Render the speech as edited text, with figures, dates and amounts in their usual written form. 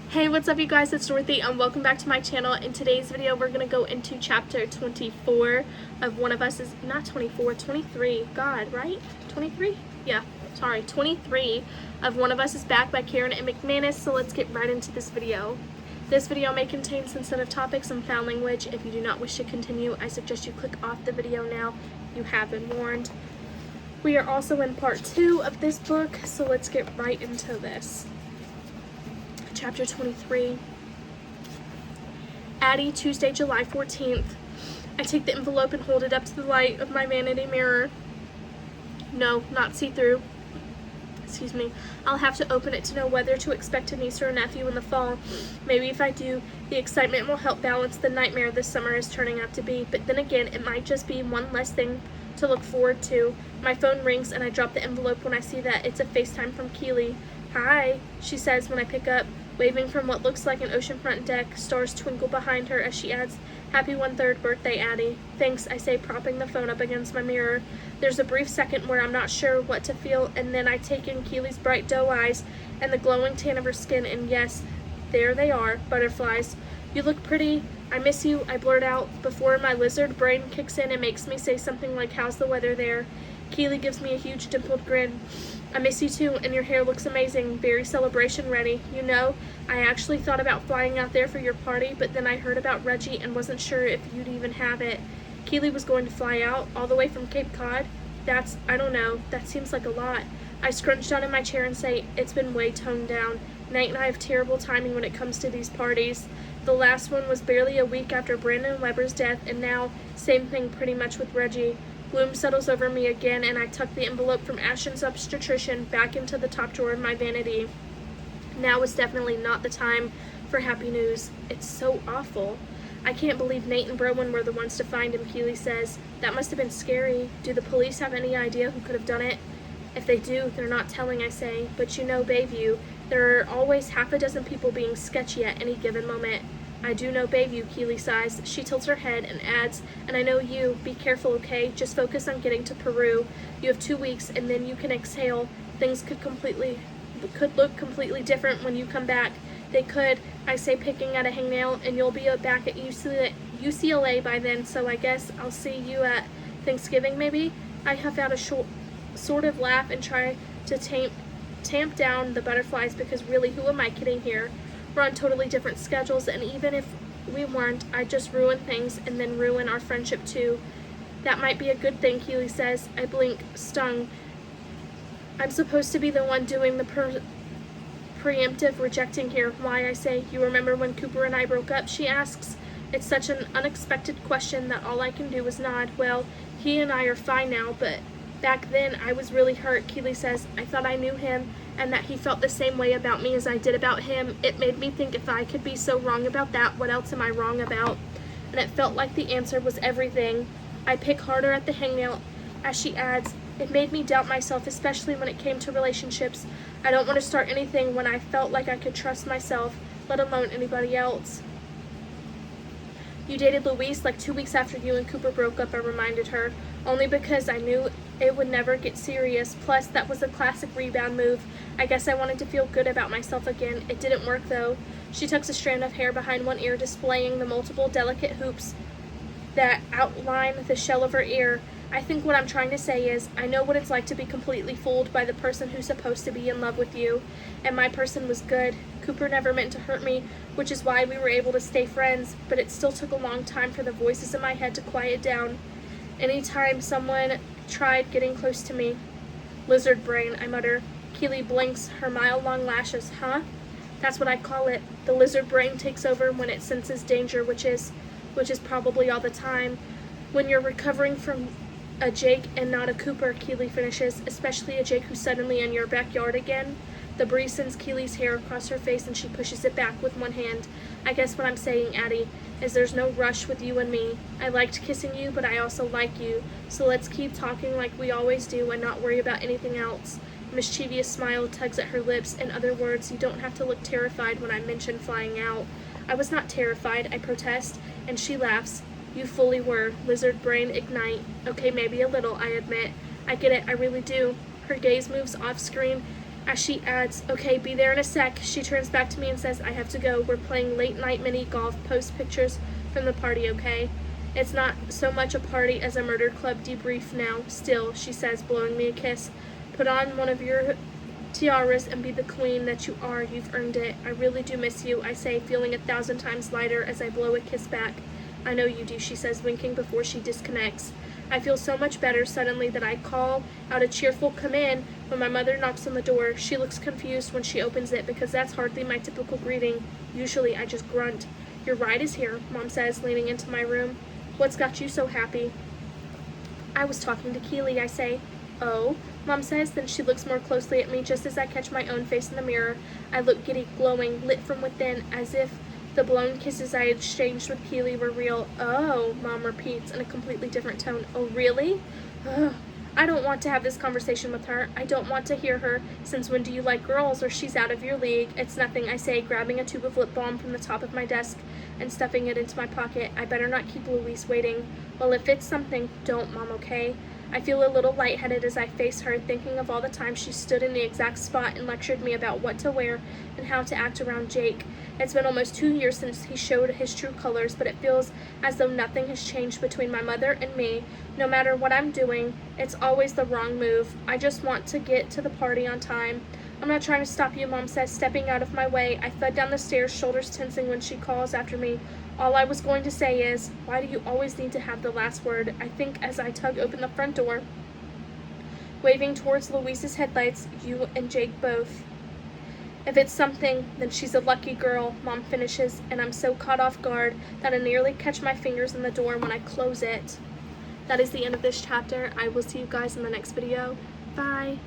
Hey, what's up you guys, it's Dorothy and welcome back to my channel. In today's video we're going to go into chapter 24 of One of Us is, not 24, 23, God, right? 23? Yeah, sorry, 23 of One of Us is Back by Karen and McManus, so let's get right into this video. This video may contain sensitive topics and foul language. If you do not wish to continue, I suggest you click off the video now. You have been warned. We are also in part 2 of this book, so let's get right into this. Chapter 23. Addie, Tuesday, July 14th. I take the envelope and hold it up to the light of my vanity mirror. No, not see-through. Excuse me. I'll have to open it to know whether to expect a niece or a nephew in the fall. Maybe if I do, the excitement will help balance the nightmare this summer is turning out to be. But then again, it might just be one less thing to look forward to. My phone rings and I drop the envelope when I see that it's a FaceTime from Keely. Hi, she says when I pick up, waving from what looks like an oceanfront deck. Stars twinkle behind her as she adds, "Happy 1/3 birthday, Addie." "Thanks," I say, propping the phone up against my mirror. There's a brief second where I'm not sure what to feel, and then I take in Keely's bright doe eyes and the glowing tan of her skin, and yes, there they are, butterflies. "You look pretty. I miss you," I blurt out, before my lizard brain kicks in and makes me say something like, "How's the weather there?" Keely gives me a huge dimpled grin. "I miss you too, and your hair looks amazing, very celebration ready. You know, I actually thought about flying out there for your party, but then I heard about Reggie and wasn't sure if you'd even have it." Keely was going to fly out, all the way from Cape Cod? I don't know, that seems like a lot. I scrunch down in my chair and say, "It's been way toned down. Nate and I have terrible timing when it comes to these parties. The last one was barely a week after Brandon Weber's death, and now, same thing pretty much with Reggie." Gloom settles over me again, and I tuck the envelope from Ashton's obstetrician back into the top drawer of my vanity. Now is definitely not the time for happy news. It's so awful. "I can't believe Nate and Browen were the ones to find him," Keely says. "That must have been scary. Do the police have any idea who could have done it?" "If they do, they're not telling," I say. "But you know, Bayview, there are always half a dozen people being sketchy at any given moment." "I do know Bayview," Keely sighs. She tilts her head and adds, "And I know you. Be careful, okay? Just focus on getting to Peru. You have 2 weeks, and then you can exhale. Things could look completely different when you come back." "They could," I say, picking at a hangnail, "and you'll be back at UCLA by then, so I guess I'll see you at Thanksgiving, maybe?" I huff out a sort of laugh and try to tamp down the butterflies, because really, who am I kidding here? We're on totally different schedules, and even if we weren't, I'd just ruin things and then ruin our friendship too. "That might be a good thing," Keely says. I blink, stung. I'm supposed to be the one doing the preemptive rejecting here. "Why?" I say. "You remember when Cooper and I broke up?" she asks. It's such an unexpected question that all I can do is nod. "Well, he and I are fine now, but back then I was really hurt," Keely says. "I thought I knew him and that he felt the same way about me as I did about him. It made me think, if I could be so wrong about that, what else am I wrong about?" And it felt like the answer was everything. I pick harder at the hangnail as she adds, "It made me doubt myself, especially when it came to relationships. I don't want to start anything when I felt like I could trust myself, let alone anybody else." "You dated Louise like 2 weeks after you and Cooper broke up," I reminded her, only because I knew it would never get serious. Plus, that was a classic rebound move. I guess I wanted to feel good about myself again. It didn't work, though. She tucks a strand of hair behind one ear, displaying the multiple delicate hoops that outline the shell of her ear. "I think what I'm trying to say is, I know what it's like to be completely fooled by the person who's supposed to be in love with you. And my person was good. Cooper never meant to hurt me, which is why we were able to stay friends, but it still took a long time for the voices in my head to quiet down. Anytime someone tried getting close to me." "Lizard brain," I mutter. Keely blinks her mile-long lashes. "Huh?" "That's what I call it. The lizard brain takes over when it senses danger, which is probably all the time. When you're recovering from a Jake and not a Cooper," Keely finishes, "especially a Jake who's suddenly in your backyard again." The breeze sends Keely's hair across her face and she pushes it back with one hand. "I guess what I'm saying, Addie, is there's no rush with you and me. I liked kissing you, but I also like you. So let's keep talking like we always do and not worry about anything else." A mischievous smile tugs at her lips. "In other words, you don't have to look terrified when I mention flying out." "I was not terrified," I protest, and she laughs. "You fully were. Lizard brain ignite." "Okay, maybe a little," I admit. "I get it, I really do." Her gaze moves off screen As she adds, okay, be there in a sec, she turns back to me and says, I have to go. We're playing late night mini golf. Post pictures from the party, okay? It's not so much a party as a murder club debrief now. Still, she says, blowing me a kiss. Put on one of your tiaras and be the queen that you are. You've earned it. I really do miss you, I say, feeling 1,000 times lighter as I blow a kiss back. I know you do, she says, winking before she disconnects. I feel so much better suddenly that I call out a cheerful come in when my mother knocks on the door. She looks confused when she opens it because that's hardly my typical greeting. Usually I just grunt. Your ride is here, Mom says, leaning into my room. What's got you so happy? I was talking to Keely, I say. Oh, Mom says, then she looks more closely at me just as I catch my own face in the mirror. I look giddy, glowing, lit from within, as if the blown kisses I had exchanged with Keely were real. Oh, Mom repeats in a completely different tone. Oh, really? Ugh. I don't want to have this conversation with her. I don't want to hear her. Since when do you like girls, or she's out of your league? It's nothing, I say, grabbing a tube of lip balm from the top of my desk and stuffing it into my pocket. I better not keep Louise waiting. Well, if it's something, don't, Mom, okay? I feel a little lightheaded as I face her, thinking of all the times she stood in the exact spot and lectured me about what to wear and how to act around Jake. It's been almost 2 years since he showed his true colors, but it feels as though nothing has changed between my mother and me. No matter what I'm doing, it's always the wrong move. I just want to get to the party on time. I'm not trying to stop you, Mom says, stepping out of my way. I fled down the stairs, shoulders tensing when she calls after me. All I was going to say is, why do you always need to have the last word? I think as I tug open the front door, waving towards Louise's headlights, you and Jake both. If it's something, then she's a lucky girl, Mom finishes, and I'm so caught off guard that I nearly catch my fingers in the door when I close it. That is the end of this chapter. I will see you guys in the next video. Bye.